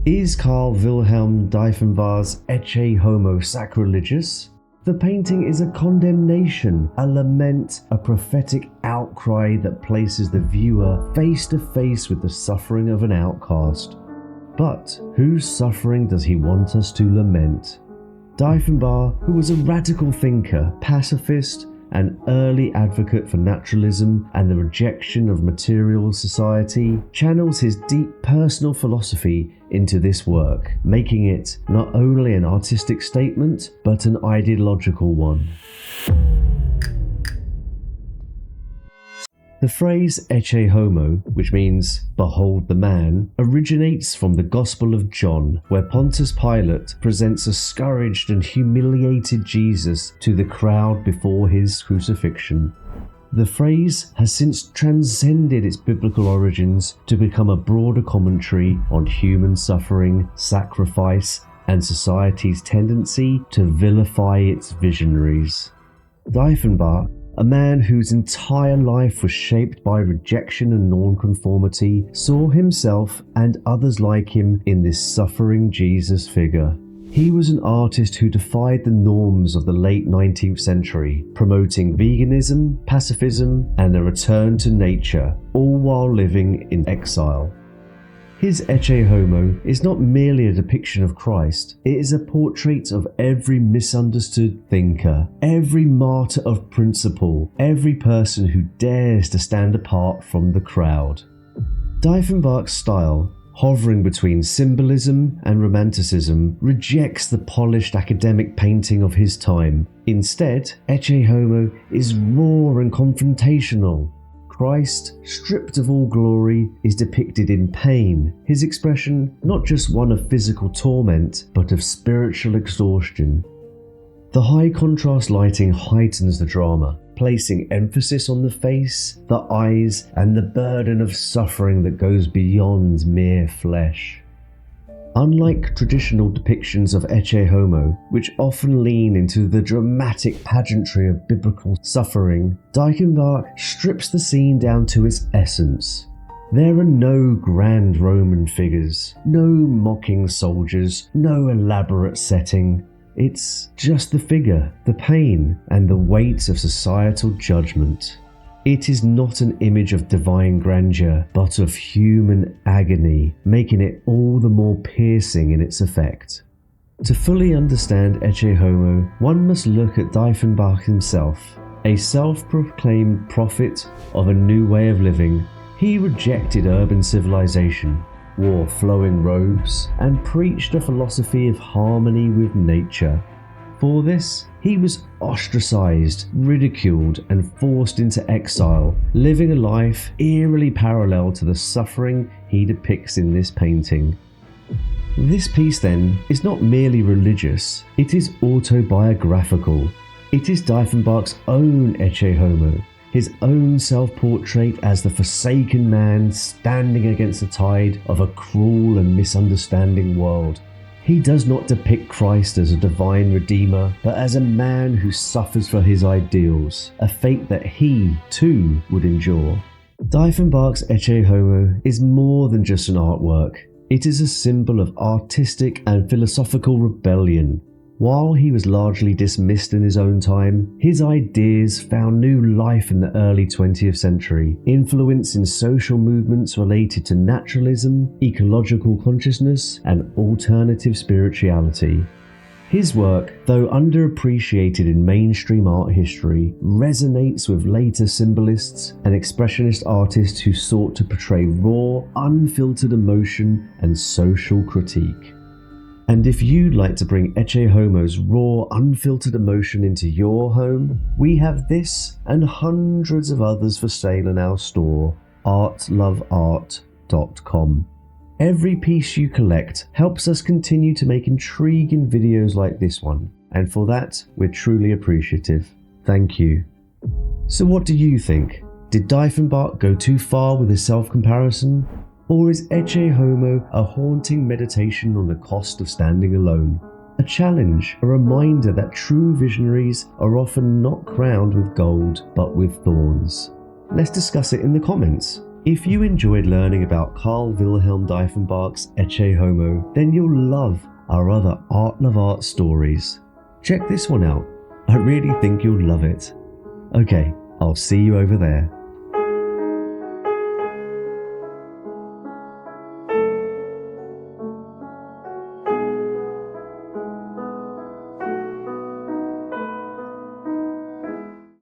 Is Karl Wilhelm Diefenbach's Ecce Homo sacrilegious? The painting is a condemnation, a lament, a prophetic outcry that places the viewer face to face with the suffering of an outcast. But whose suffering does he want us to lament? Diefenbach, who was a radical thinker, pacifist, an early advocate for naturalism and the rejection of material society, channels his deep personal philosophy into this work, making it not only an artistic statement, but an ideological one. The phrase Ecce Homo, which means behold the man, originates from the Gospel of John, where Pontius Pilate presents a scourged and humiliated Jesus to the crowd before his crucifixion. The phrase has since transcended its biblical origins to become a broader commentary on human suffering, sacrifice, and society's tendency to vilify its visionaries. Diefenbach, a man whose entire life was shaped by rejection and non-conformity, saw himself and others like him in this suffering Jesus figure. He was an artist who defied the norms of the late 19th century, promoting veganism, pacifism, and a return to nature, all while living in exile. His Ecce Homo is not merely a depiction of Christ, it is a portrait of every misunderstood thinker, every martyr of principle, every person who dares to stand apart from the crowd. Diefenbach's style, hovering between symbolism and romanticism, rejects the polished academic painting of his time. Instead, Ecce Homo is raw and confrontational. Christ, stripped of all glory, is depicted in pain, his expression not just one of physical torment, but of spiritual exhaustion. The high contrast lighting heightens the drama, placing emphasis on the face, the eyes, and the burden of suffering that goes beyond mere flesh. Unlike traditional depictions of Ecce Homo, which often lean into the dramatic pageantry of biblical suffering, Diefenbach strips the scene down to its essence. There are no grand Roman figures, no mocking soldiers, no elaborate setting. It's just the figure, the pain, and the weight of societal judgment. It is not an image of divine grandeur, but of human agony, making it all the more piercing in its effect. To fully understand Ecce Homo, one must look at Diefenbach himself. A self-proclaimed prophet of a new way of living, he rejected urban civilization, wore flowing robes, and preached a philosophy of harmony with nature. For this, he was ostracized, ridiculed, and forced into exile, living a life eerily parallel to the suffering he depicts in this painting. This piece, then, is not merely religious, it is autobiographical. It is Diefenbach's own Ecce Homo, his own self-portrait as the forsaken man standing against the tide of a cruel and misunderstanding world. He does not depict Christ as a divine redeemer, but as a man who suffers for his ideals, a fate that he, too, would endure. Diefenbach's Ecce Homo is more than just an artwork. It is a symbol of artistic and philosophical rebellion. While he was largely dismissed in his own time, his ideas found new life in the early 20th century, influencing social movements related to naturalism, ecological consciousness, and alternative spirituality. His work, though underappreciated in mainstream art history, resonates with later symbolists and expressionist artists who sought to portray raw, unfiltered emotion and social critique. And if you'd like to bring Ecce Homo's raw, unfiltered emotion into your home, we have this and hundreds of others for sale in our store, artloveart.com. Every piece you collect helps us continue to make intriguing videos like this one, and for that, we're truly appreciative. Thank you. So what do you think? Did Diefenbach go too far with his self-comparison? Or is Ecce Homo a haunting meditation on the cost of standing alone? A challenge, a reminder that true visionaries are often not crowned with gold, but with thorns. Let's discuss it in the comments. If you enjoyed learning about Karl Wilhelm Diefenbach's Ecce Homo, then you'll love our other Art of Art stories. Check this one out. I really think you'll love it. Okay, I'll see you over there.